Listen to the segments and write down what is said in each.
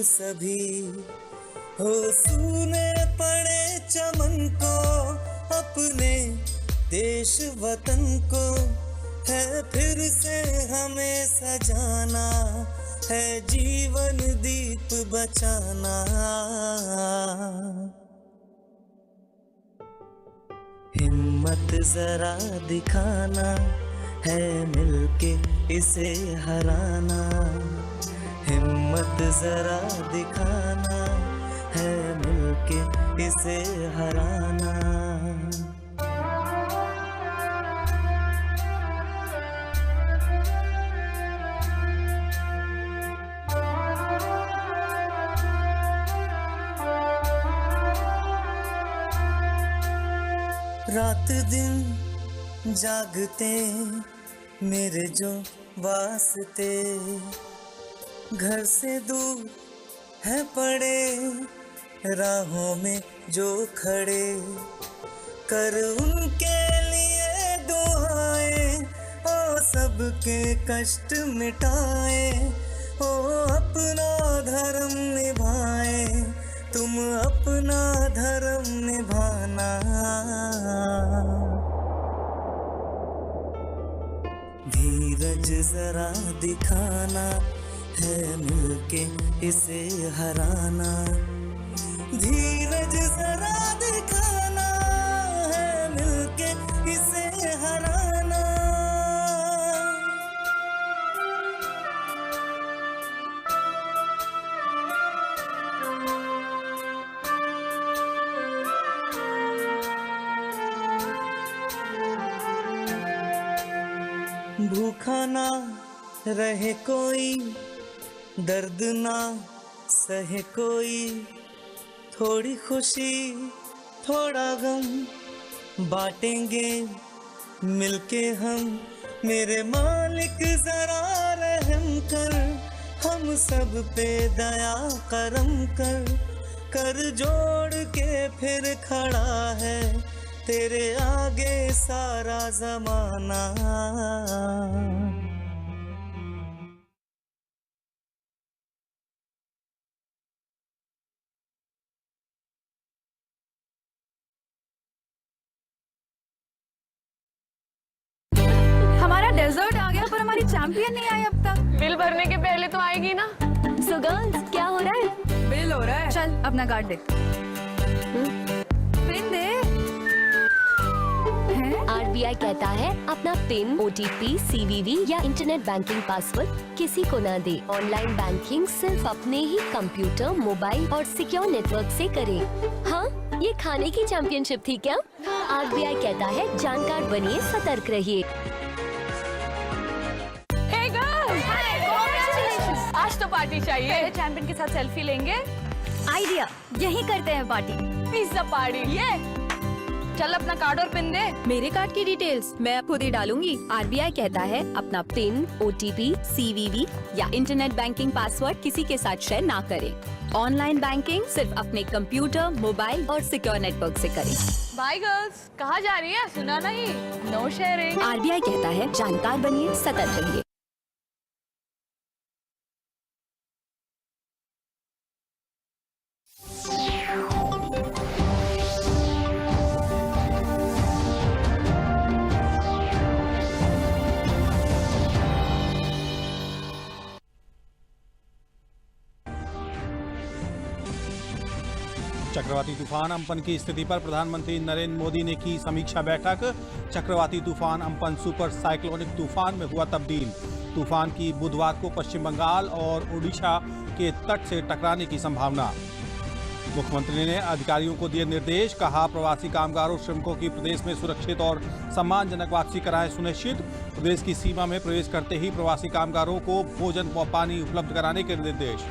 सभी हो सूने पड़े चमन को अपने देश वतन को है फिर से हमें सजाना है जीवन दीप बचाना। हिम्मत जरा दिखाना है मिलके इसे हराना। हिम्मत जरा दिखाना है मिलके इसे हराना। रात दिन जागते मेरे जो वास्ते घर से दूर है पड़े राहों में जो खड़े कर उनके लिए दुआएं ओ सबके कष्ट मिटाए ओ अपना धर्म निभाए तुम अपना धर्म निभाना। धीरज जरा दिखाना है मिलके इसे हराना। धीरज जरा दिखाना है मिलके इसे हराना। भूखा ना रहे कोई दर्द ना सहे कोई थोड़ी खुशी थोड़ा गम बांटेंगे मिलके हम। मेरे मालिक जरा रहम कर हम सब पे दया करम कर। कर जोड़ के फिर खड़ा है तेरे आगे सारा जमाना। हमारा डेजर्ट आ गया पर हमारी चैंपियन नहीं आई अब तक। बिल भरने के पहले तो आएगी ना। सो गर्ल्स क्या हो रहा है? बिल हो रहा है। चल अपना कार्ड दे। पिन दे। RBI कहता है अपना पिन, OTP, CVV या इंटरनेट बैंकिंग पासवर्ड किसी को ना दे। ऑनलाइन बैंकिंग सिर्फ अपने ही कंप्यूटर, मोबाइल और सिक्योर नेटवर्क से करें। हाँ, ये खाने की चैंपियनशिप थी क्या? RBI कहता है जानकार बनिए, सतर्क रहिए। Hey girls! Congratulations! आज तो पार्टी चाहिए। पहले चैंपियन के साथ सेल्फी लेंगे। आइडिया, यही करते हैं पार्टी। Pizza party. ये चल अपना कार्ड और पिन दे। मेरे कार्ड की डिटेल्स मैं खुद ही डालूंगी। RBI कहता है अपना पिन, OTP, CVV या इंटरनेट बैंकिंग पासवर्ड किसी के साथ शेयर ना करें। ऑनलाइन बैंकिंग सिर्फ अपने कंप्यूटर, मोबाइल और सिक्योर नेटवर्क से करें। Bye girls. कहाँ जा रही है? सुना नहीं। No sharing. RBI कहता है जानकार बनिए, सतर्क रहिए। चक्रवाती तूफान अम्पन की स्थिति पर प्रधानमंत्री नरेंद्र मोदी ने की समीक्षा बैठक। चक्रवाती तूफान अम्पन सुपर साइक्लोनिक तूफान में हुआ तब्दील। तूफान की बुधवार को पश्चिम बंगाल और ओडिशा के तट से टकराने की संभावना। मुख्यमंत्री ने अधिकारियों को दिए निर्देश, कहा प्रवासी कामगारों श्रमिकों की प्रदेश में सुरक्षित और सम्मानजनक वापसी कराएं सुनिश्चित। प्रदेश की सीमा में प्रवेश करते ही प्रवासी कामगारों को भोजन व पानी उपलब्ध कराने के निर्देश।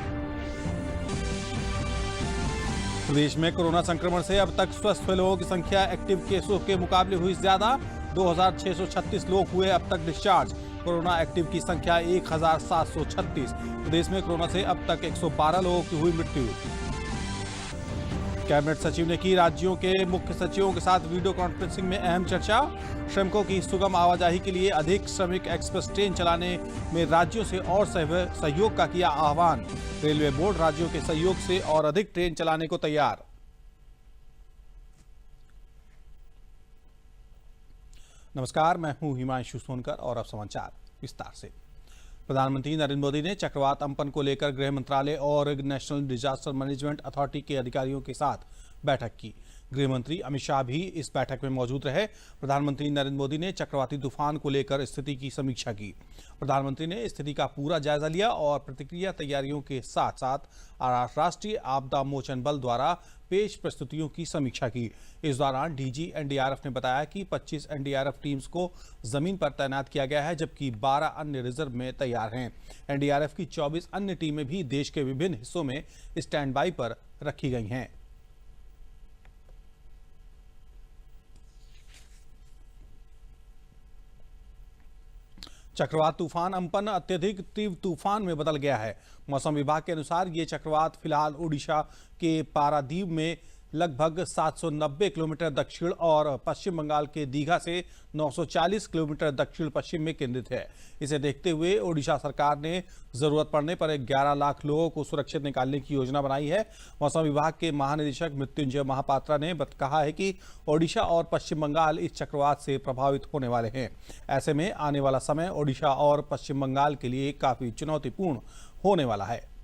प्रदेश में कोरोना संक्रमण से अब तक स्वस्थ हुए लोगों की संख्या एक्टिव केसों के मुकाबले हुई ज्यादा। 2636 लोग हुए अब तक डिस्चार्ज। कोरोना एक्टिव की संख्या 1736। प्रदेश में कोरोना से अब तक 112 लोगों की हुई मृत्यु। कैबिनेट सचिव ने की राज्यों के मुख्य सचिवों के साथ वीडियो कॉन्फ्रेंसिंग में अहम चर्चा। श्रमिकों की सुगम आवाजाही के लिए अधिक श्रमिक एक्सप्रेस ट्रेन चलाने में राज्यों से और सहयोग का किया आह्वान। रेलवे बोर्ड राज्यों के सहयोग से और अधिक ट्रेन चलाने को तैयार। नमस्कार, मैं हूं हिमांशु सोनकर और अब समाचार विस्तार से। प्रधानमंत्री नरेंद्र मोदी ने चक्रवात अम्पन को लेकर गृह मंत्रालय और नेशनल डिजास्टर मैनेजमेंट अथॉरिटी के अधिकारियों के साथ बैठक की। गृह मंत्री अमित शाह भी इस बैठक में मौजूद रहे। प्रधानमंत्री नरेंद्र मोदी ने चक्रवाती तूफान को लेकर स्थिति की समीक्षा की। प्रधानमंत्री ने स्थिति का पूरा जायजा लिया और प्रतिक्रिया तैयारियों के साथ साथ राष्ट्रीय आपदा मोचन बल द्वारा पेश प्रस्तुतियों की समीक्षा की। इस दौरान डीजी एनडीआरएफ ने बताया कि 25 एनडीआरएफ टीम्स को जमीन पर तैनात किया गया है, जबकि 12 अन्य रिजर्व में तैयार हैं। एनडीआरएफ की 24 अन्य टीमें भी देश के विभिन्न हिस्सों में स्टैंड बाई पर रखी गई हैं। चक्रवात तूफान अम्पन अत्यधिक तीव्र तूफान में बदल गया है। मौसम विभाग के अनुसार ये चक्रवात फिलहाल ओडिशा के पारादीप में लगभग 790 किलोमीटर दक्षिण और पश्चिम बंगाल के दीघा से 940 किलोमीटर दक्षिण पश्चिम में केंद्रित है। इसे देखते हुए ओडिशा सरकार ने जरूरत पड़ने पर 11 लाख लोगों को सुरक्षित निकालने की योजना बनाई है। मौसम विभाग के महानिदेशक मृत्युंजय महापात्रा ने कहा है कि ओडिशा और पश्चिम बंगाल इस चक्रवात से प्रभावित होने वाले हैं। ऐसे में आने वाला समय ओडिशा और पश्चिम बंगाल के लिए काफी चुनौतीपूर्ण होने वाला है।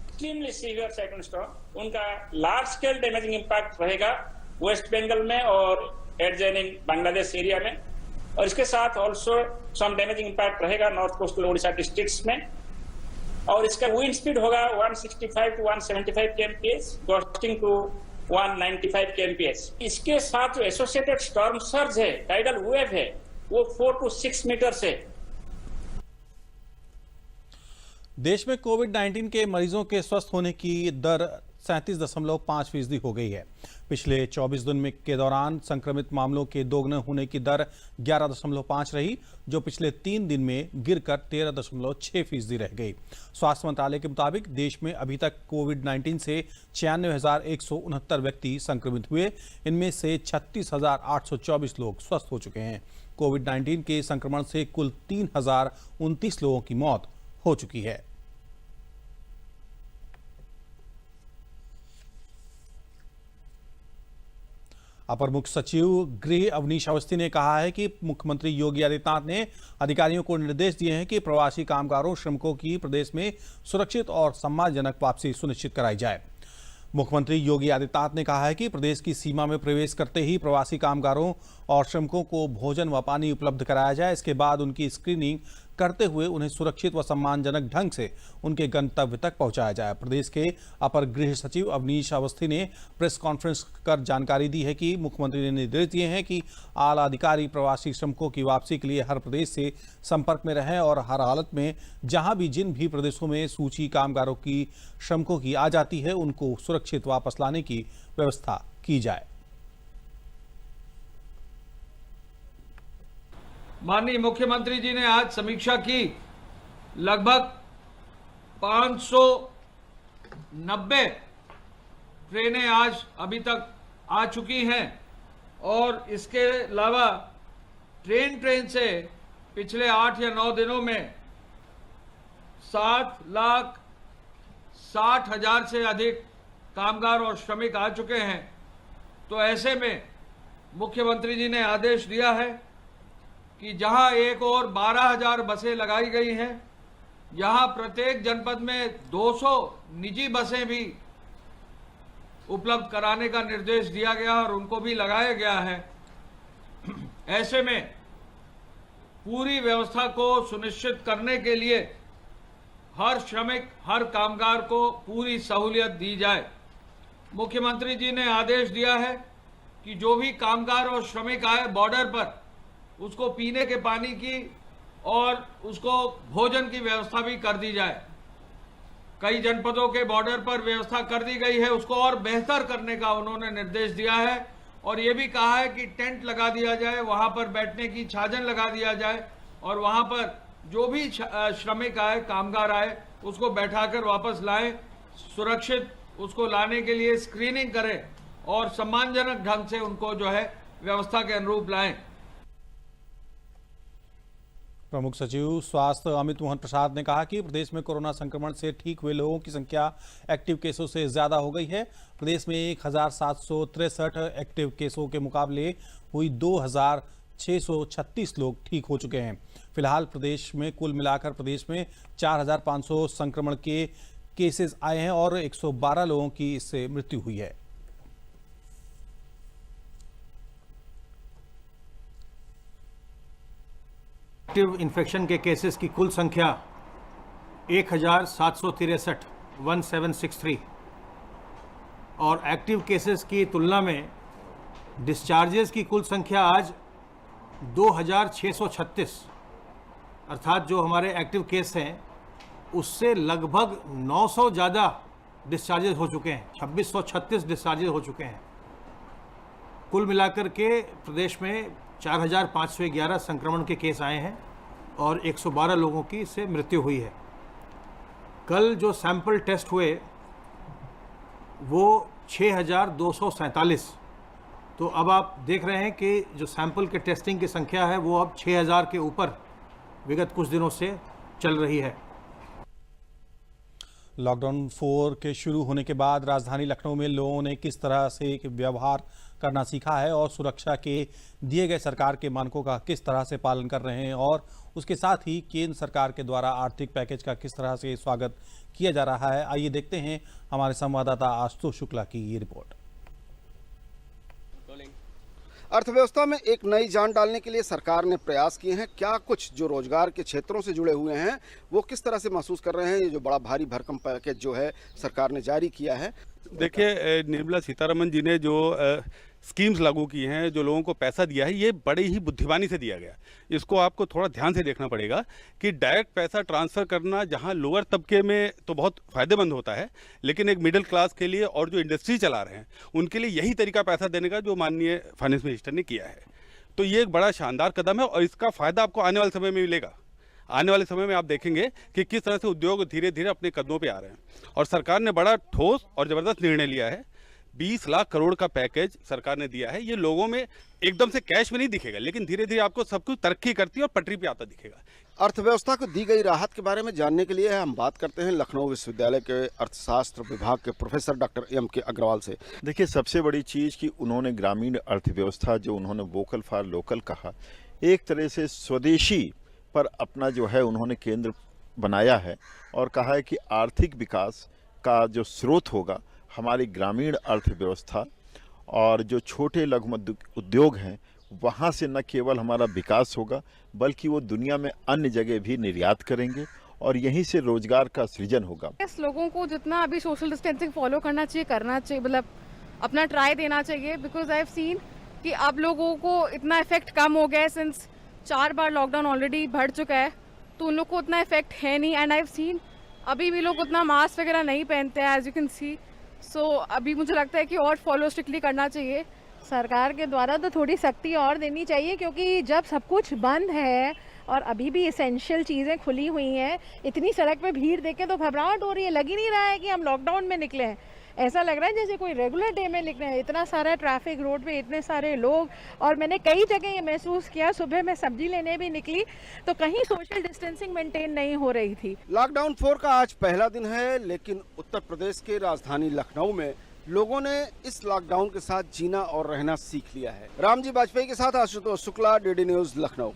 एक्सट्रीमली सीवियर साइक्लोन स्टॉर्म उनका लार्ज स्केल डैमेजिंग इम्पैक्ट रहेगा वेस्ट बंगाल में और एडजॉइनिंग बांग्लादेश एरिया में, और इसके साथ ऑल्सो सम डैमेजिंग इम्पैक्ट रहेगा नॉर्थ कोस्टल ओडिशा डिस्ट्रिक्ट्स में। और इसका विंड स्पीड होगा 165 to 175 kmph, gusting to 195 kmph। इसके साथ जो एसोसिएटेड स्टॉर्म सर्ज है, टाइडल वेव है, वो 4 to 6 मीटर है। देश में कोविड-19 के मरीजों के स्वस्थ होने की दर 37.5% हो गई है। पिछले 24 दिन के दौरान संक्रमित मामलों के दोगुने होने की दर 11.5 रही, जो पिछले 3 दिन में गिरकर 13.6% रह गई। स्वास्थ्य मंत्रालय के मुताबिक देश में अभी तक कोविड-19 से 96,169 व्यक्ति संक्रमित हुए। इनमें से 36,824 लोग स्वस्थ हो चुके हैं। कोविड-19 के संक्रमण से कुल 3,029 लोगों की मौत हो चुकी है। अपर मुख्य सचिव गृह अवनीश अवस्थी ने कहा है कि मुख्यमंत्री योगी आदित्यनाथ ने अधिकारियों को निर्देश दिए हैं कि प्रवासी कामगारों श्रमिकों की प्रदेश में सुरक्षित और सम्मानजनक वापसी सुनिश्चित कराई जाए। मुख्यमंत्री योगी आदित्यनाथ ने कहा है कि प्रदेश की सीमा में प्रवेश करते ही प्रवासी कामगारों और श्रमिकों को भोजन व पानी उपलब्ध कराया जाए। इसके बाद उनकी स्क्रीनिंग करते हुए उन्हें सुरक्षित व सम्मानजनक ढंग से उनके गंतव्य तक पहुंचाया जाए। प्रदेश के अपर गृह सचिव अवनीश अवस्थी ने प्रेस कॉन्फ्रेंस कर जानकारी दी है कि मुख्यमंत्री ने निर्देश दिए हैं कि आला अधिकारी प्रवासी श्रमिकों की वापसी के लिए हर प्रदेश से संपर्क में रहें और हर हालत में जहां भी जिन भी प्रदेशों में सूची कामगारों की श्रमिकों की आ जाती है, उनको सुरक्षित वापस लाने की व्यवस्था की जाए। माननीय मुख्यमंत्री जी ने आज समीक्षा की। लगभग 590 ट्रेनें आज अभी तक आ चुकी हैं और इसके अलावा ट्रेन से पिछले 8 या 9 दिनों में 7,60,000 से अधिक कामगार और श्रमिक आ चुके हैं। तो ऐसे में मुख्यमंत्री जी ने आदेश दिया है कि जहां एक और 12,000 बसें लगाई गई हैं, यहां प्रत्येक जनपद में 200 निजी बसें भी उपलब्ध कराने का निर्देश दिया गया और उनको भी लगाया गया है। ऐसे में पूरी व्यवस्था को सुनिश्चित करने के लिए हर श्रमिक, हर कामगार को पूरी सहूलियत दी जाए। मुख्यमंत्री जी ने आदेश दिया है कि जो भी कामगार और श्रमिक आए बॉर्डर पर, उसको पीने के पानी की और उसको भोजन की व्यवस्था भी कर दी जाए। कई जनपदों के बॉर्डर पर व्यवस्था कर दी गई है, उसको और बेहतर करने का उन्होंने निर्देश दिया है और ये भी कहा है कि टेंट लगा दिया जाए, वहां पर बैठने की छाजन लगा दिया जाए और वहां पर जो भी श्रमिक आए, कामगार आए, उसको बैठाकर वापस लाएं, सुरक्षित उसको लाने के लिए स्क्रीनिंग करें और सम्मानजनक ढंग से उनको जो है व्यवस्था के अनुरूप लाएं। प्रमुख सचिव स्वास्थ्य अमित मोहन प्रसाद ने कहा कि प्रदेश में कोरोना संक्रमण से ठीक हुए लोगों की संख्या एक्टिव केसों से ज्यादा हो गई है। प्रदेश में 1763 एक्टिव केसों के मुकाबले हुई 2636 लोग ठीक हो चुके हैं। फिलहाल प्रदेश में कुल मिलाकर प्रदेश में 4500 संक्रमण के केसेस आए हैं और 112 लोगों की इससे मृत्यु हुई है। एक्टिव इन्फेक्शन के केसेस की कुल संख्या 1763 और एक्टिव केसेस की तुलना में डिस्चार्जेस की कुल संख्या आज 2636, अर्थात जो हमारे एक्टिव केस हैं उससे लगभग 900 ज़्यादा डिस्चार्जेस हो चुके हैं। 2636 डिस्चार्जेस हो चुके हैं। कुल मिलाकर के प्रदेश में 4511 संक्रमण के केस आए हैं और 112 लोगों की इससे मृत्यु हुई है। कल जो सैंपल टेस्ट हुए वो 6247, तो अब आप देख रहे हैं कि जो सैंपल के टेस्टिंग की संख्या है वो अब 6000 के ऊपर विगत कुछ दिनों से चल रही है। लॉकडाउन 4 के शुरू होने के बाद राजधानी लखनऊ में लोगों ने किस तरह से व्यवहार करना सीखा है और सुरक्षा के दिए गए सरकार के मानकों का किस तरह से पालन कर रहे हैं और उसके साथ ही केंद्र सरकार के द्वारा आर्थिक पैकेज का किस तरह से स्वागत किया जा रहा है, आइए देखते हैं हमारे संवाददाता आशुतोष शुक्ला की ये रिपोर्ट। अर्थव्यवस्था में एक नई जान डालने के लिए सरकार ने प्रयास किए हैं। क्या कुछ जो रोजगार के क्षेत्रों से जुड़े हुए हैं वो किस तरह से महसूस कर रहे हैं ये जो बड़ा भारी भरकम पैकेज जो है सरकार ने जारी किया है? देखिए, निर्मला सीतारमण जी ने जो स्कीम्स लागू की हैं, जो लोगों को पैसा दिया है, ये बड़ी ही बुद्धिमानी से दिया गया। इसको आपको थोड़ा ध्यान से देखना पड़ेगा कि डायरेक्ट पैसा ट्रांसफ़र करना जहां लोअर तबके में तो बहुत फ़ायदेमंद होता है, लेकिन एक मिडिल क्लास के लिए और जो इंडस्ट्री चला रहे हैं उनके लिए यही तरीका पैसा देने का जो माननीय फाइनेंस मिनिस्टर ने किया है। तो ये एक बड़ा शानदार कदम है और इसका फ़ायदा आपको आने वाले समय में मिलेगा। आने वाले समय में आप देखेंगे कि किस तरह से उद्योग धीरे धीरे अपने कदमों पे आ रहे हैं और सरकार ने बड़ा ठोस और ज़बरदस्त निर्णय लिया है। 20 लाख करोड़ का पैकेज सरकार ने दिया है। ये लोगों में एकदम से कैश में नहीं दिखेगा, लेकिन धीरे धीरे आपको सब कुछ तरक्की करती है और पटरी पे आता दिखेगा। अर्थव्यवस्था को दी गई राहत के बारे में जानने के लिए हम बात करते हैं लखनऊ विश्वविद्यालय के अर्थशास्त्र विभाग के प्रोफेसर डॉक्टर M.K. अग्रवाल से। देखिए, सबसे बड़ी चीज़ कि उन्होंने ग्रामीण अर्थव्यवस्था जो उन्होंने वोकल फॉर लोकल कहा, एक तरह से स्वदेशी पर अपना जो है उन्होंने केंद्र बनाया है और कहा है कि आर्थिक विकास का जो स्रोत होगा हमारी ग्रामीण अर्थव्यवस्था और जो छोटे लघु उद्योग हैं वहाँ से न केवल हमारा विकास होगा बल्कि वो दुनिया में अन्य जगह भी निर्यात करेंगे और यहीं से रोजगार का सृजन होगा। इस लोगों को जितना अभी सोशल डिस्टेंसिंग फॉलो करना चाहिए, मतलब अपना ट्राई देना चाहिए, बिकॉज आई हैव सीन कि अब लोगों को इतना इफेक्ट कम हो गया है। सिंस 4 बार लॉकडाउन ऑलरेडी बढ़ चुका है तो उन लोग को उतना इफेक्ट है नहीं। एंड आई हैव सीन अभी भी लोग उतना मास्क वगैरह नहीं पहनते हैं, एज यू कैन सी। सो अभी मुझे लगता है कि और फॉलो स्ट्रिक्टली करना चाहिए। सरकार के द्वारा तो थोड़ी सख्ती और देनी चाहिए, क्योंकि जब सब कुछ बंद है और अभी भी इसेंशियल चीज़ें खुली हुई हैं, इतनी सड़क पे भीड़ देख के तो घबराहट हो रही है। लग ही नहीं रहा है कि हम लॉकडाउन में निकले हैं, ऐसा लग रहा है जैसे कोई रेगुलर डे में निकले हैं। इतना सारा ट्रैफिक रोड पे, इतने सारे लोग, और मैंने कई जगह ये महसूस किया, सुबह मैं सब्जी लेने भी निकली तो कहीं सोशल डिस्टेंसिंग मेंटेन नहीं हो रही थी। लॉकडाउन 4 का आज पहला दिन है, लेकिन उत्तर प्रदेश के राजधानी लखनऊ में लोगों ने इस लॉकडाउन के साथ जीना और रहना सीख लिया है। रामजी बाजपेयी के साथ आशुतोष शुक्ला, डीडी न्यूज लखनऊ।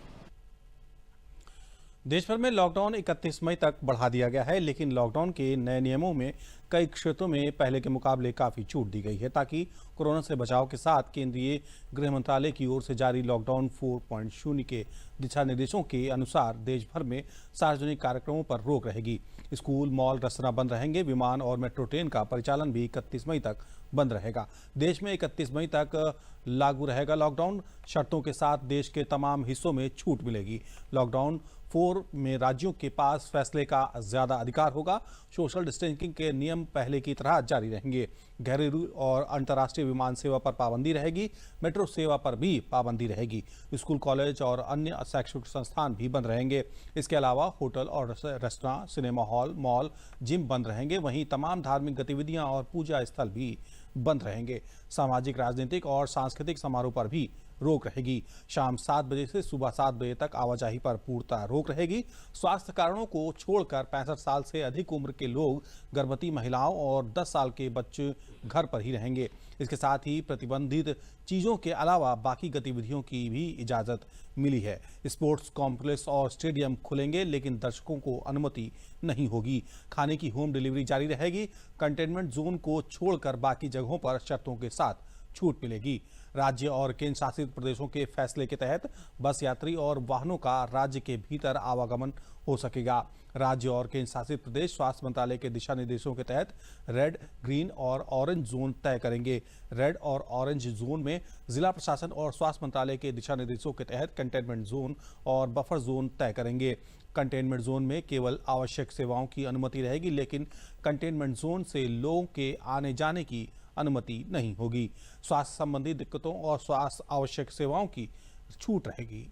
देश भर में लॉकडाउन 31 मई तक बढ़ा दिया गया है, लेकिन लॉकडाउन के नए नियमों में कई क्षेत्रों में पहले के मुकाबले काफ़ी छूट दी गई है, ताकि कोरोना से बचाव के साथ केंद्रीय गृह मंत्रालय की ओर से जारी लॉकडाउन 4.0 के दिशा निर्देशों के अनुसार देश भर में सार्वजनिक कार्यक्रमों पर रोक रहेगी। स्कूल, मॉल, रेस्तरां बंद रहेंगे। विमान और मेट्रो ट्रेन का परिचालन भी 31 मई तक बंद रहेगा। देश में 31 मई तक लागू रहेगा लॉकडाउन। शर्तों के साथ देश के तमाम हिस्सों में छूट मिलेगी। लॉकडाउन 4 में राज्यों के पास फैसले का ज्यादा अधिकार होगा। सोशल डिस्टेंसिंग के नियम नियम पहले की तरह जारी रहेंगे। घरेलू और अंतर्राष्ट्रीय विमान सेवा पर पाबंदी रहेगी। मेट्रो सेवा पर भी पाबंदी रहेगी। स्कूल, कॉलेज और अन्य शैक्षणिक संस्थान भी बंद रहेंगे। इसके अलावा होटल और restaurant, cinema hall, mall, gym बंद रहेंगे। वहीं तमाम धार्मिक गतिविधियां और पूजा स्थल भी बंद रहेंगे। सामाजिक, राजनीतिक और सांस्कृतिक समारोह पर भी रोक रहेगी। शाम 7 बजे से सुबह 7 बजे तक आवाजाही पर पूर्णतः रोक रहेगी। स्वास्थ्य कारणों को छोड़कर 65 साल से अधिक उम्र के लोग, गर्भवती महिलाओं और 10 साल के बच्चे घर पर ही रहेंगे। इसके साथ ही प्रतिबंधित चीजों के अलावा बाकी गतिविधियों की भी इजाजत मिली है। स्पोर्ट्स कॉम्प्लेक्स और स्टेडियम खुलेंगे, लेकिन दर्शकों को अनुमति नहीं होगी। खाने की होम डिलीवरी जारी रहेगी। कंटेनमेंट जोन को छोड़कर बाकी जगहों पर शर्तों के साथ छूट मिलेगी। राज्य और केंद्र शासित प्रदेशों के फैसले के तहत बस यात्री और वाहनों का राज्य के भीतर आवागमन हो सकेगा। राज्य और केंद्र शासित प्रदेश स्वास्थ्य मंत्रालय के दिशा निर्देशों के तहत रेड, ग्रीन और ऑरेंज जोन तय करेंगे। रेड और ऑरेंज जोन में जिला प्रशासन और स्वास्थ्य मंत्रालय के दिशा निर्देशों के तहत कंटेनमेंट जोन और बफर जोन तय करेंगे। कंटेनमेंट जोन में केवल आवश्यक सेवाओं की अनुमति रहेगी, लेकिन कंटेनमेंट जोन से लोगों के आने जाने की अनुमति नहीं होगी। स्वास्थ्य संबंधी दिक्कतों और स्वास्थ्य आवश्यक सेवाओं की छूट रहेगी।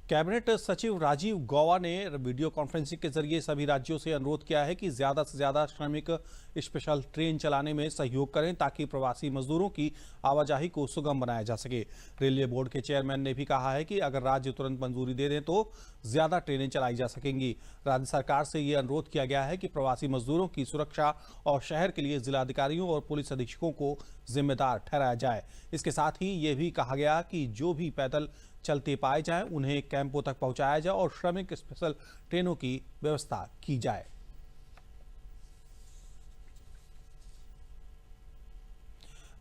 कैबिनेट सचिव राजीव गौबा ने वीडियो कॉन्फ्रेंसिंग के जरिए सभी राज्यों से अनुरोध किया है कि ज्यादा से ज्यादा श्रमिक स्पेशल ट्रेन चलाने में सहयोग करें, ताकि प्रवासी मजदूरों की आवाजाही को सुगम बनाया जा सके। रेलवे बोर्ड के चेयरमैन ने भी कहा है कि अगर राज्य तुरंत मंजूरी दे दें तो ज्यादा ट्रेनें चलाई जा सकेंगी। राज्य सरकार से ये अनुरोध किया गया है कि प्रवासी मजदूरों की सुरक्षा और शहर के लिए जिलाधिकारियों और पुलिस अधीक्षकों को जिम्मेदार ठहराया जाए। इसके साथ ही ये भी कहा गया कि जो भी पैदल चलते पाए जाएं उन्हें कैंपों तक पहुंचाया जाए और श्रमिक स्पेशल ट्रेनों की व्यवस्था की जाए।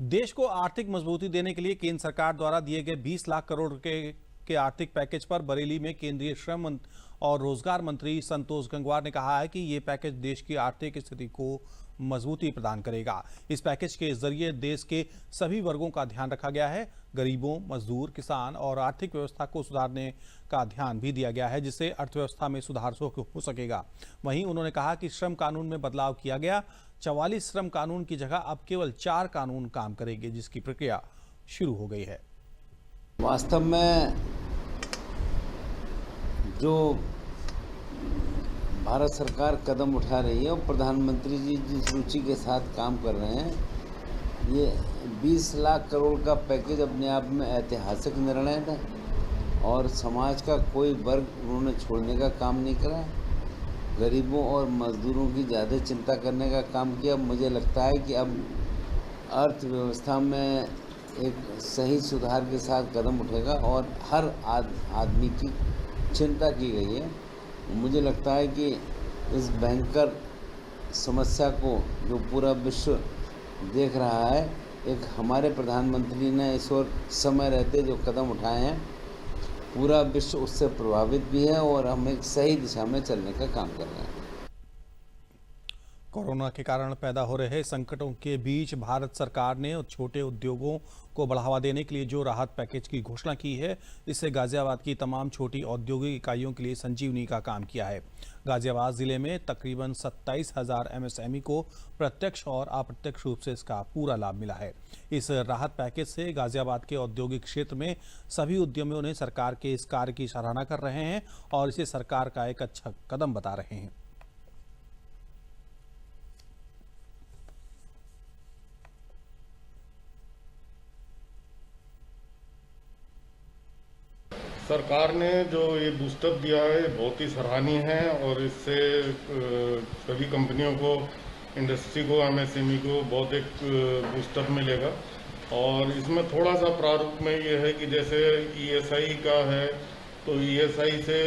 देश को आर्थिक मजबूती देने के लिए केंद्र सरकार द्वारा दिए गए 20 लाख करोड़ के आर्थिक पैकेज पर बरेली में केंद्रीय श्रम और रोजगार मंत्री संतोष गंगवार ने कहा है कि ये पैकेज देश की आर्थिक स्थिति को मजबूती प्रदान करेगा। इस पैकेज के जरिए देश के सभी वर्गों का ध्यान रखा गया है। गरीबों, मजदूर, किसान और आर्थिक व्यवस्था को सुधारने का ध्यान भी दिया गया है, जिससे अर्थव्यवस्था में सुधार हो सकेगा। वहीं उन्होंने कहा कि श्रम कानून में बदलाव किया गया। 44 श्रम कानून की जगह अब केवल 4 कानून काम करेंगे, जिसकी प्रक्रिया शुरू हो गई है। वास्तव में जो भारत सरकार कदम उठा रही है और प्रधानमंत्री जी जिस रुचि के साथ काम कर रहे हैं, ये 20 लाख करोड़ का पैकेज अपने आप में ऐतिहासिक निर्णय था और समाज का कोई वर्ग उन्होंने छोड़ने का काम नहीं करा। गरीबों और मजदूरों की ज़्यादा चिंता करने का काम किया। मुझे लगता है कि अब अर्थव्यवस्था में एक सही सुधार के साथ कदम उठेगा और हर आदमी की चिंता की गई है। मुझे लगता है कि इस भयंकर समस्या को जो पूरा विश्व देख रहा है, एक हमारे प्रधानमंत्री ने इस ओर समय रहते जो कदम उठाए हैं, पूरा विश्व उससे प्रभावित भी है और हम एक सही दिशा में चलने का काम कर रहे हैं। कोरोना के कारण पैदा हो रहे संकटों के बीच भारत सरकार ने छोटे उद्योगों को बढ़ावा देने के लिए जो राहत पैकेज की घोषणा की है, इससे गाजियाबाद की तमाम छोटी औद्योगिक इकाइयों के लिए संजीवनी का काम किया है। गाजियाबाद जिले में तकरीबन 27,000 MSME को प्रत्यक्ष और अप्रत्यक्ष रूप से इसका पूरा लाभ मिला है। इस राहत पैकेज से गाजियाबाद के औद्योगिक क्षेत्र में सभी उद्यमियों ने सरकार के इस कार्य की सराहना कर रहे हैं और इसे सरकार का एक अच्छा कदम बता रहे हैं। सरकार ने जो ये बूस्टअप दिया है बहुत ही सराहनीय है और इससे सभी कंपनियों को, इंडस्ट्री को, MSME को बहुत एक बूस्टअप मिलेगा। और इसमें थोड़ा सा प्रारूप में ये है कि जैसे ESI का है तो ESI से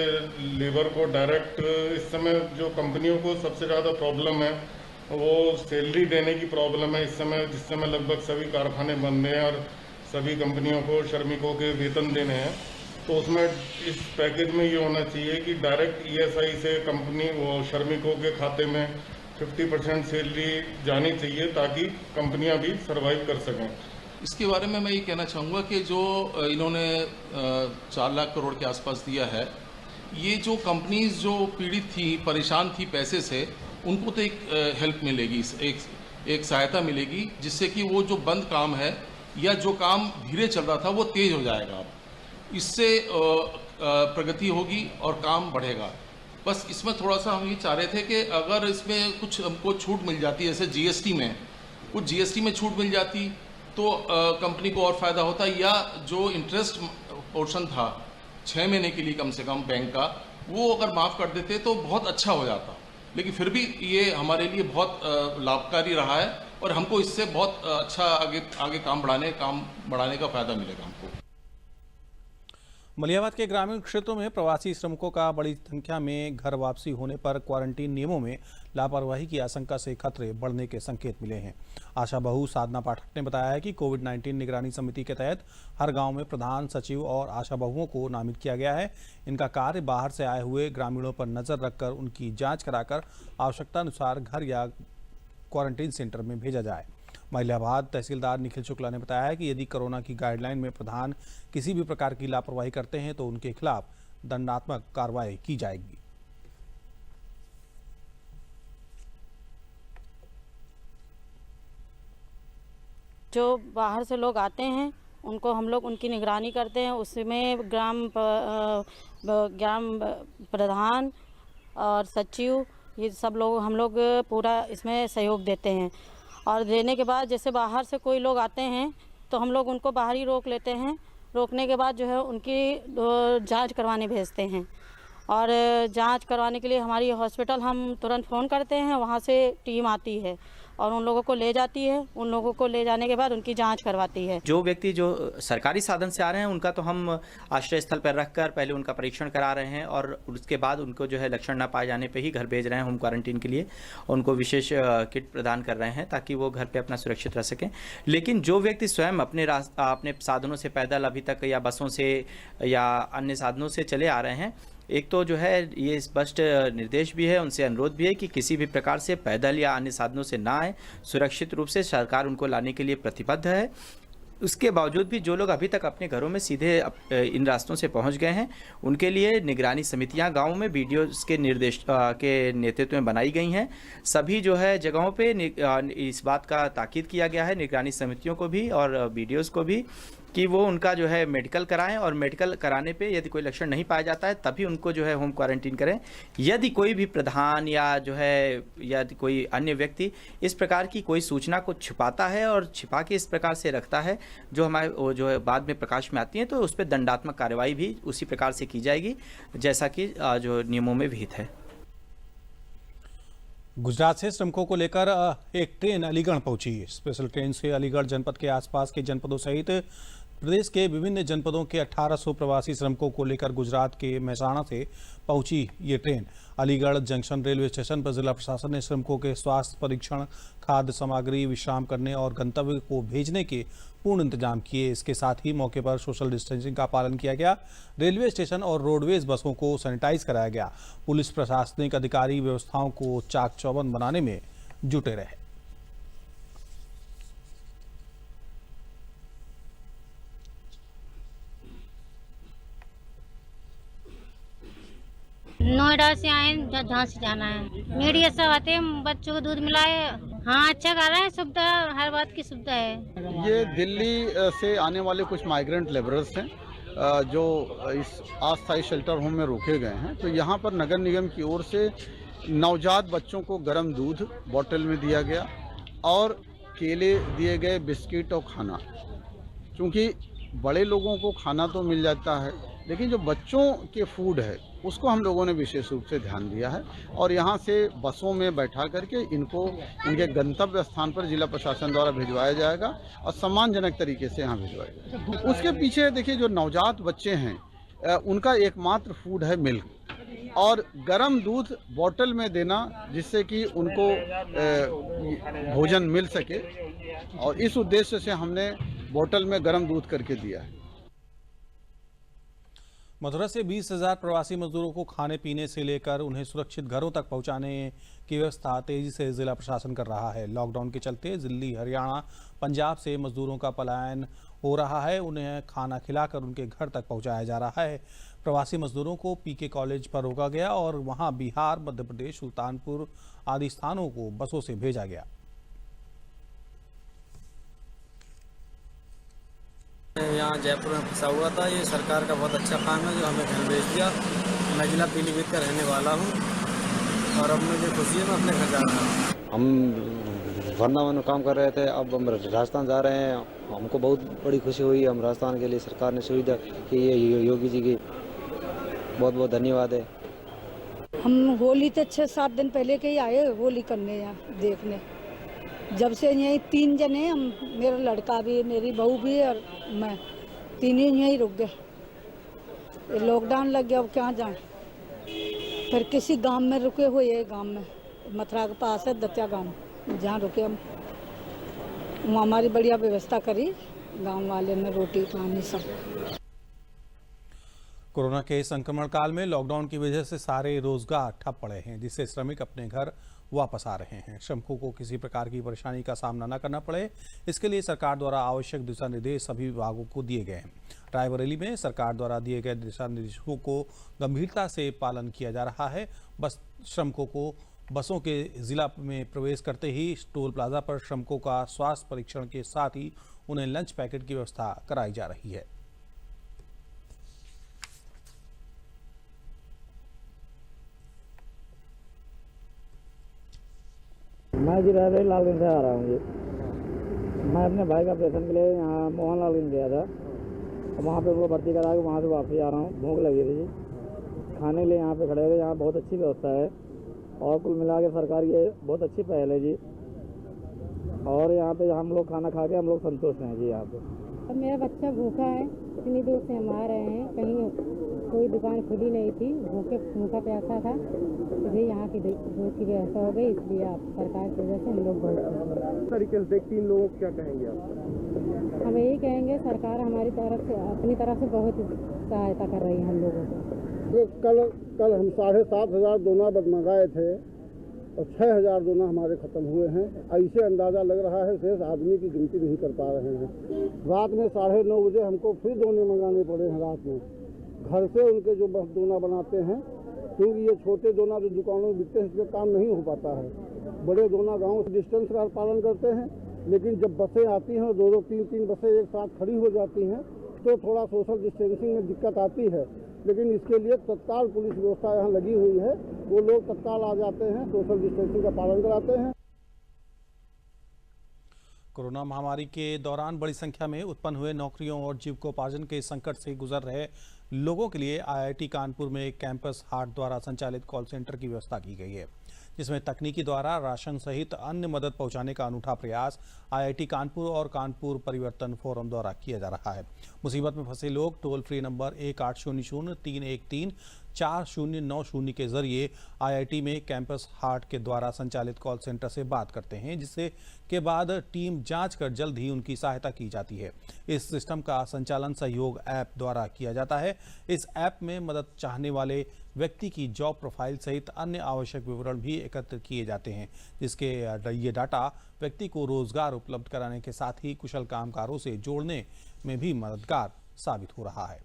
लेबर को डायरेक्ट, इस समय जो कंपनियों को सबसे ज़्यादा प्रॉब्लम है वो सैलरी देने की प्रॉब्लम है इस समय, जिस समय लगभग सभी कारखाने बंद हैं और सभी कंपनियों को श्रमिकों के वेतन देने हैं। तो उसमें इस पैकेज में ये होना चाहिए कि डायरेक्ट ESI से कंपनी वो श्रमिकों के खाते में 50% सैलरी जानी चाहिए ताकि कंपनियां भी सरवाइव कर सकें। इसके बारे में मैं ये कहना चाहूँगा कि जो इन्होंने 4 लाख करोड़ के आसपास दिया है, ये जो कंपनीज जो पीड़ित थी, परेशान थी पैसे से, उनको तो एक हेल्प मिलेगी, एक सहायता मिलेगी, जिससे कि वो जो बंद काम है या जो काम धीरे चल रहा था वो तेज हो जाएगा। अब इससे प्रगति होगी और काम बढ़ेगा। बस इसमें थोड़ा सा हम ये चाह रहे थे कि अगर इसमें कुछ हमको छूट मिल जाती, जैसे जीएसटी में कुछ जीएसटी में छूट मिल जाती तो कंपनी को और फ़ायदा होता, या जो इंटरेस्ट पोर्शन था 6 महीने के लिए कम से कम बैंक का, वो अगर माफ़ कर देते तो बहुत अच्छा हो जाता। लेकिन फिर भी ये हमारे लिए बहुत लाभकारी रहा है और हमको इससे बहुत अच्छा आगे काम बढ़ाने का फ़ायदा मिलेगा हमको। मलियाबाद के ग्रामीण क्षेत्रों में प्रवासी श्रमिकों का बड़ी संख्या में घर वापसी होने पर क्वारंटीन नियमों में लापरवाही की आशंका से खतरे बढ़ने के संकेत मिले हैं। आशा बहू साधना पाठक ने बताया है कि कोविड-19 निगरानी समिति के तहत हर गांव में प्रधान, सचिव और आशा बहुओं को नामित किया गया है। इनका कार्य बाहर से आए हुए ग्रामीणों पर नजर रखकर उनकी जाँच कराकर आवश्यकता अनुसार घर या क्वारंटीन सेंटर में भेजा जाए। मलियाबाद तहसीलदार निखिल शुक्ला ने बताया है कि यदि कोरोना की गाइडलाइन में प्रधान किसी भी प्रकार की लापरवाही करते हैं तो उनके खिलाफ दंडात्मक कार्रवाई की जाएगी। जो बाहर से लोग आते हैं उनको हम लोग उनकी निगरानी करते हैं। उसमें ग्राम प्रधान और सचिव, ये सब लोग हम लोग पूरा इसमें सहयोग देते हैं। और देने के बाद जैसे बाहर से कोई लोग आते हैं तो हम लोग उनको बाहर ही रोक लेते हैं। रोकने के बाद जो है उनकी जांच करवाने भेजते हैं। और जांच करवाने के लिए हमारी हॉस्पिटल हम तुरंत फ़ोन करते हैं, वहाँ से टीम आती है और उन लोगों को ले जाती है। उन लोगों को ले जाने के बाद उनकी जांच करवाती है। जो व्यक्ति जो सरकारी साधन से आ रहे हैं उनका तो हम आश्रय स्थल पर रखकर पहले उनका परीक्षण करा रहे हैं और उसके बाद उनको जो है लक्षण न पाए जाने पे ही घर भेज रहे हैं होम क्वारंटीन के लिए। उनको विशेष किट प्रदान कर रहे हैं ताकि वो घर पे अपना सुरक्षित रह सकें। लेकिन जो व्यक्ति स्वयं अपने साधनों से पैदल अभी तक या बसों से या अन्य साधनों से चले आ रहे हैं, एक तो जो है ये स्पष्ट निर्देश भी है, उनसे अनुरोध भी है कि किसी भी प्रकार से पैदल या अन्य साधनों से ना आए। सुरक्षित रूप से सरकार उनको लाने के लिए प्रतिबद्ध है। उसके बावजूद भी जो लोग अभी तक अपने घरों में सीधे इन रास्तों से पहुंच गए हैं, उनके लिए निगरानी समितियां गांवों में बीडीओ के निर्देश के नेतृत्व में बनाई गई हैं। सभी जो है जगहों पे इस बात का ताकीद किया गया है निगरानी समितियों को भी और बीडीओज़ को भी कि वो उनका जो है मेडिकल कराएं और मेडिकल कराने पे यदि कोई लक्षण नहीं पाया जाता है तभी उनको जो है होम क्वारंटीन करें। यदि कोई भी प्रधान या जो है या कोई अन्य व्यक्ति इस प्रकार की कोई सूचना को छिपाता है और छिपा के इस प्रकार से रखता है जो हमारे जो है बाद में प्रकाश में आती है, तो उस पर दंडात्मक कार्रवाई भी उसी प्रकार से की जाएगी जैसा कि जो नियमों में विहित है। गुजरात से श्रमिकों को लेकर एक ट्रेन अलीगढ़ पहुंची। स्पेशल ट्रेन से अलीगढ़ जनपद के आसपास के जनपदों सहित प्रदेश के विभिन्न जनपदों के 1800 प्रवासी श्रमिकों को लेकर गुजरात के मेहसाणा से पहुंची ये train. Aligarh junction railway station पर जिला प्रशासन ने श्रमिकों के स्वास्थ्य परीक्षण, खाद्य सामग्री, विश्राम करने और गंतव्य को भेजने के पूर्ण इंतजाम किए। इसके साथ ही मौके पर सोशल डिस्टेंसिंग का पालन किया गया। रेलवे स्टेशन और रोडवेज बसों को सैनिटाइज कराया गया। पुलिस प्रशासनिक अधिकारी व्यवस्थाओं को चाक चौबंद बनाने में जुटे रहे। नोएडा से आए, जहाँ से जाना है। मीडिया सब आते हैं, बच्चों को दूध मिलाए। हाँ, अच्छा कर रहे हैं, सुविधा हर बात की सुविधा है। ये दिल्ली से आने वाले कुछ माइग्रेंट लेबरर्स हैं जो इस अस्थायी शेल्टर होम में रोके गए हैं। तो यहाँ पर नगर निगम की ओर से नवजात बच्चों को गर्म दूध बोतल में दिया गया और केले दिए गए, बिस्किट और खाना। क्योंकि बड़े लोगों को खाना तो मिल जाता है, लेकिन जो बच्चों के फूड है उसको हम लोगों ने विशेष रूप से ध्यान दिया है और यहाँ से बसों में बैठा करके इनको इनके गंतव्य स्थान पर जिला प्रशासन द्वारा भिजवाया जाएगा और सम्मानजनक तरीके से यहाँ भिजवाया जाएगा। उसके पीछे देखिए, जो नवजात बच्चे हैं उनका एकमात्र फूड है मिल्क और गर्म दूध बोतल में देना, जिससे कि उनको भोजन मिल सके, और इस उद्देश्य से हमने बोतल में गर्म दूध करके दिया है। मथुरा से 20,000 प्रवासी मजदूरों को खाने पीने से लेकर उन्हें सुरक्षित घरों तक पहुंचाने की व्यवस्था तेजी से जिला प्रशासन कर रहा है। लॉकडाउन के चलते दिल्ली, हरियाणा, पंजाब से मजदूरों का पलायन हो रहा है। उन्हें खाना खिलाकर उनके घर तक पहुंचाया जा रहा है। प्रवासी मजदूरों को पीके कॉलेज पर रोका गया और वहां बिहार, मध्य प्रदेश, सुल्तानपुर आदि स्थानों को बसों से भेजा गया। यहाँ जयपुर में फंसा हुआ था। ये सरकार का बहुत अच्छा काम है जो हमें घर भेज दिया। मैं जिला पीलीभीत का रहने वाला हूँ और अब मुझे खुशी है, मैं अपने घर जा रहा हूँ। हम वृंदावन में काम कर रहे थे, अब हम राजस्थान जा रहे हैं। हमको बहुत बड़ी खुशी हुई। हम राजस्थान के लिए सरकार ने सुविधा की है, योगी जी की बहुत बहुत धन्यवाद है। हम होली से 6-7 दिन पहले के ही आए होली करने, यहाँ देखने। जब से यहीं 3 जने हम, मेरा लड़का भी, मेरी बहू भी और मैं, 3 ही यहीं रुक गए। लॉकडाउन लग गया, अब क्या जाएं। फिर किसी गांव में रुके हुए, गांव में मथुरा के पास है दत्या गांव, जहाँ रुके हम। वहाँ हमारी बढ़िया व्यवस्था करी गांव वाले में, रोटी पानी सब। कोरोना के संक्रमण काल में लॉकडाउन की वजह से सारे रोजगार ठप पड़े हैं, जिससे श्रमिक अपने घर वापस आ रहे हैं। श्रमिकों को किसी प्रकार की परेशानी का सामना न करना पड़े, इसके लिए सरकार द्वारा आवश्यक दिशा निर्देश सभी विभागों को दिए गए हैं। रायबरेली में सरकार द्वारा दिए गए दिशा निर्देशों को गंभीरता से पालन किया जा रहा है। बस श्रमिकों को बसों के जिला में प्रवेश करते ही टोल प्लाजा पर श्रमिकों का स्वास्थ्य परीक्षण के साथ ही उन्हें लंच पैकेट की व्यवस्था कराई जा रही है। मैं जी रायबरेली लालगंज से आ रहा हूँ जी। मैं अपने भाई का ऑपरेशन के लिए यहाँ मोहन लालगंज गया था, वहाँ पे वो भर्ती करा के वहाँ से वापस आ रहा हूँ। भूख लगी थी जी, खाने के लिए यहाँ पे खड़े हुए। यहाँ बहुत अच्छी व्यवस्था है और कुल मिला के सरकार ये बहुत अच्छी पहल है जी। और यहाँ पे हम लोग खाना खा के हम लोग संतुष्ट हैं जी। यहाँ पे अब मेरा बच्चा भूखा है, इतनी दूर से हम आ रहे हैं, कहीं कोई दुकान खुली नहीं थी, भूखा प्यासा था, इसलिए यहाँ की दूध की व्यवस्था हो गई। इसलिए आप सरकार की वजह से हम लोग बहुत तरीके से 3 लोगों को क्या कहेंगे आप? हम यही कहेंगे सरकार हमारी तरफ से, अपनी तरफ से बहुत सहायता कर रही है हम लोगों को। कल हम 7,500 दोना मंगाए थे और 6,000 दोना हमारे ख़त्म हुए हैं। ऐसे अंदाज़ा लग रहा है शेष आदमी की गिनती नहीं कर पा रहे हैं। रात में 9:30 बजे हमको फिर दोने मंगाने पड़े हैं। रात में घर से उनके जो दोना बनाते हैं, क्योंकि ये छोटे दोना जो दुकानों में बिकते हैं इसमें काम नहीं हो पाता है। बड़े दोना गाँव से डिस्टेंस का पालन करते हैं, लेकिन जब बसें आती हैं 2-2, 3-3 बसें एक साथ खड़ी हो जाती हैं तो थोड़ा सोशल डिस्टेंसिंग में दिक्कत आती है। लेकिन इसके लिए तत्काल पुलिस व्यवस्था यहाँ लगी हुई है, वो लोग तत्काल आ जाते हैं, सोशल डिस्टेंसिंग का पालन कराते हैं। कोरोना महामारी के दौरान बड़ी संख्या में उत्पन्न हुए नौकरियों और जीविकोपार्जन के संकट से गुजर रहे लोगों के लिए आईआईटी कानपुर में कैंपस हाट द्वारा संचालित कॉल सेंटर की व्यवस्था की गई है, जिसमें तकनीकी द्वारा राशन सहित अन्य मदद पहुंचाने का अनूठा प्रयास आईआईटी कानपुर और कानपुर परिवर्तन फोरम द्वारा किया जा रहा है। मुसीबत में फंसे लोग टोल फ्री नंबर 1800-313-4090 के जरिए आईआईटी में कैंपस हाट के द्वारा संचालित कॉल सेंटर से बात करते हैं, जिससे के बाद टीम जांच कर जल्द ही उनकी सहायता की जाती है। इस सिस्टम का संचालन सहयोग ऐप द्वारा किया जाता है। इस ऐप में मदद चाहने वाले व्यक्ति की जॉब प्रोफाइल सहित अन्य आवश्यक विवरण भी एकत्र किए जाते हैं, जिसके ये डाटा व्यक्ति को रोजगार उपलब्ध कराने के साथ ही कुशल कामगारों से जोड़ने में भी मददगार साबित हो रहा है।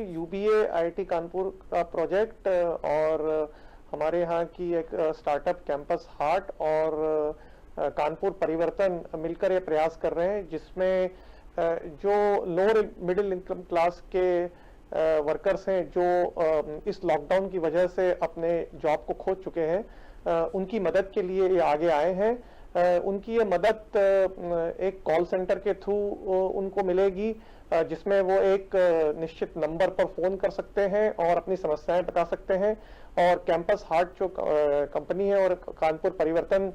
यूबीए आईआईटी कानपुर का प्रोजेक्ट और हमारे यहाँ की एक स्टार्टअप कैंपस हाट और कानपुर परिवर्तन मिलकर ये प्रयास कर रहे हैं, जिसमें जो लोअर मिडिल इनकम क्लास के वर्कर्स हैं जो इस लॉकडाउन की वजह से अपने जॉब को खो चुके हैं, उनकी मदद के लिए ये आगे आए हैं। उनकी ये मदद एक कॉल सेंटर के थ्रू उनको मिलेगी, जिसमें वो एक निश्चित नंबर पर फोन कर सकते हैं और अपनी समस्याएं बता सकते हैं। और कैंपस हाट जो कंपनी है और कानपुर परिवर्तन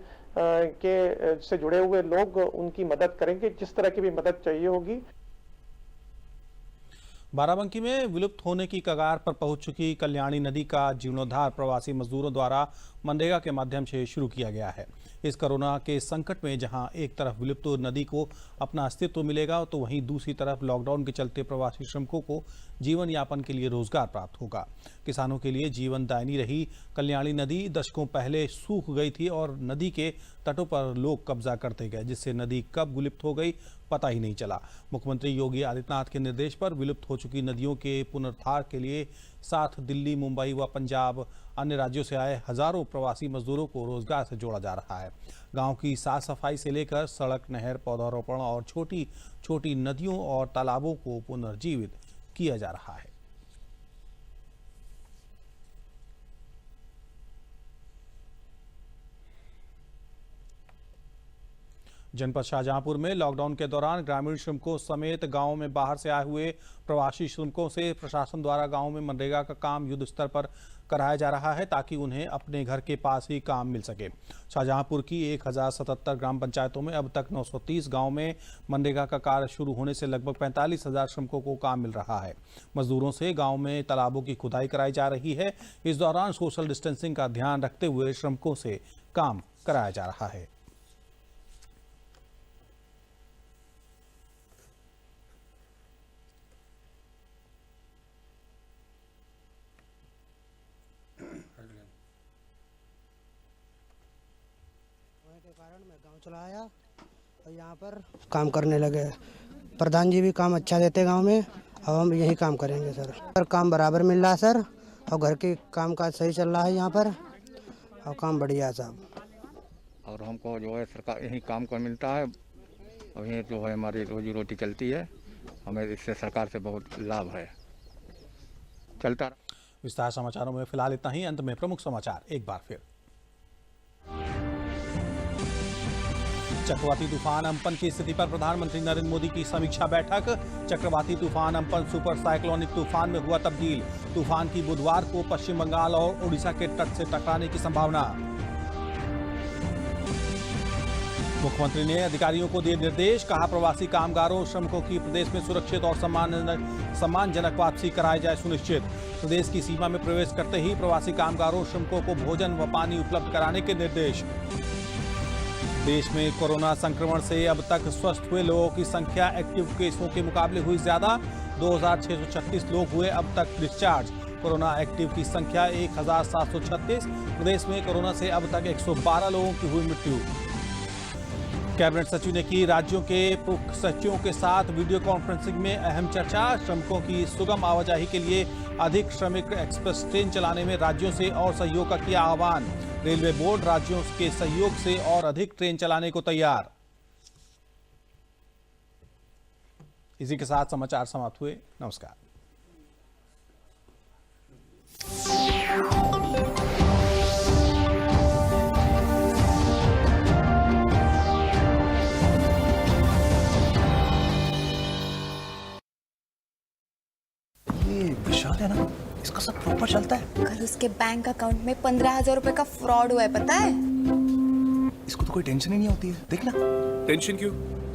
के से जुड़े हुए लोग उनकी मदद करेंगे, जिस तरह की भी मदद चाहिए होगी। बाराबंकी में विलुप्त होने की कगार पर पहुंच चुकी कल्याणी नदी का जीर्णोद्धार प्रवासी मजदूरों द्वारा मनरेगा के माध्यम से शुरू किया गया है। इस कोरोना के संकट में जहां एक तरफ विलुप्त नदी को अपना अस्तित्व मिलेगा, तो वहीं दूसरी तरफ लॉकडाउन के चलते प्रवासी श्रमिकों को जीवन यापन के लिए रोजगार प्राप्त होगा। किसानों के लिए जीवनदायिनी रही कल्याणी नदी दशकों पहले सूख गई थी और नदी के तटों पर लोग कब्जा करते गए, जिससे नदी कब विलुप्त हो गई पता ही नहीं चला। मुख्यमंत्री योगी आदित्यनाथ के निर्देश पर विलुप्त हो चुकी नदियों के पुनरुद्धार के लिए साथ दिल्ली, मुंबई व पंजाब अन्य राज्यों से आए हजारों प्रवासी मजदूरों को रोजगार से जोड़ा जा रहा है। गांव की साफ सफाई से लेकर सड़क, नहर, पौधारोपण और छोटी छोटी नदियों और तालाबों को पुनर्जीवित किया जा रहा है। जनपद शाहजहांपुर में लॉकडाउन के दौरान ग्रामीण श्रमिकों समेत गांव में बाहर से आए हुए प्रवासी श्रमिकों से प्रशासन द्वारा गांव में मनरेगा का काम युद्ध स्तर पर कराया जा रहा है, ताकि उन्हें अपने घर के पास ही काम मिल सके। शाहजहांपुर की 1077 ग्राम पंचायतों में अब तक 930 गांव में मनरेगा का कार्य शुरू होने से लगभग 45,000 श्रमिकों को काम मिल रहा है। मजदूरों से गांव में तालाबों की खुदाई कराई जा रही है। इस दौरान सोशल डिस्टेंसिंग का ध्यान रखते हुए श्रमिकों से काम कराया जा रहा है। के कारण मैं गांव चला आया और यहाँ पर काम करने लगे। प्रधान जी भी काम अच्छा देते गांव में, अब हम यही काम करेंगे सर। काम बराबर मिल रहा है सर, और घर के काम काज सही चल रहा है यहाँ पर, और काम बढ़िया है साहब। और हमको जो है सरकार यही काम को मिलता है और यही जो है हमारी रोजी रोटी चलती है। हमें इससे सरकार से बहुत लाभ है, चलता। विस्तार समाचारों में फिलहाल इतना ही। अंत में प्रमुख समाचार एक बार फिर। चक्रवाती तूफान अम्पन की स्थिति पर प्रधानमंत्री नरेंद्र मोदी की समीक्षा बैठक। चक्रवाती तूफान अम्पन सुपर साइक्लोनिक तूफान में हुआ तब्दील। तूफान की बुधवार को पश्चिम बंगाल और ओडिशा के तट से टकराने की संभावना। मुख्यमंत्री ने अधिकारियों को दिए निर्देश, कहा प्रवासी कामगारों श्रमिकों की प्रदेश में सुरक्षित और सम्मानजनक वापसी कराई जाए सुनिश्चित। प्रदेश की सीमा में प्रवेश करते ही प्रवासी कामगारों श्रमिकों को भोजन व पानी उपलब्ध कराने के निर्देश। देश में कोरोना संक्रमण से अब तक स्वस्थ हुए लोगों की संख्या एक्टिव केसों के मुकाबले हुई ज्यादा। 2636 लोग हुए अब तक डिस्चार्ज। कोरोना एक्टिव की संख्या 1736। प्रदेश में कोरोना से अब तक 112 लोगों की हुई मृत्यु। कैबिनेट सचिव ने की राज्यों के प्रमुख सचिवों के साथ वीडियो कॉन्फ्रेंसिंग में अहम चर्चा। श्रमिकों की सुगम आवाजाही के लिए अधिक श्रमिक एक्सप्रेस ट्रेन चलाने में राज्यों से और सहयोग का किया आह्वान। रेलवे बोर्ड राज्यों के सहयोग से और अधिक ट्रेन चलाने को तैयार। इसी के साथ समाचार समाप्त हुए। नमस्कार। विशाल है ना, इसका सब प्रॉपर चलता है। कल उसके बैंक अकाउंट में 15,000 रुपए का फ्रॉड हुआ है, पता है? इसको तो कोई टेंशन ही नहीं होती है, देखना। टेंशन क्यों?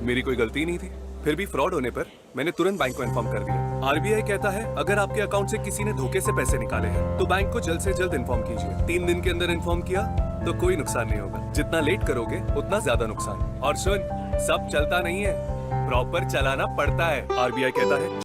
मेरी कोई गलती नहीं थी। फिर भी फ्रॉड होने पर मैंने तुरंत बैंक को इन्फॉर्म कर दिया। आरबीआई कहता है अगर आपके अकाउंट से किसी ने धोखे से पैसे निकाले हैं तो बैंक को जल्द से जल्द इन्फॉर्म कीजिए। 3 दिन के अंदर इन्फॉर्म किया तो कोई नुकसान नहीं होगा। जितना लेट करोगे उतना ज्यादा नुकसान। और सुन, सब चलता नहीं है, प्रॉपर चलाना पड़ता है। आरबीआई कहता है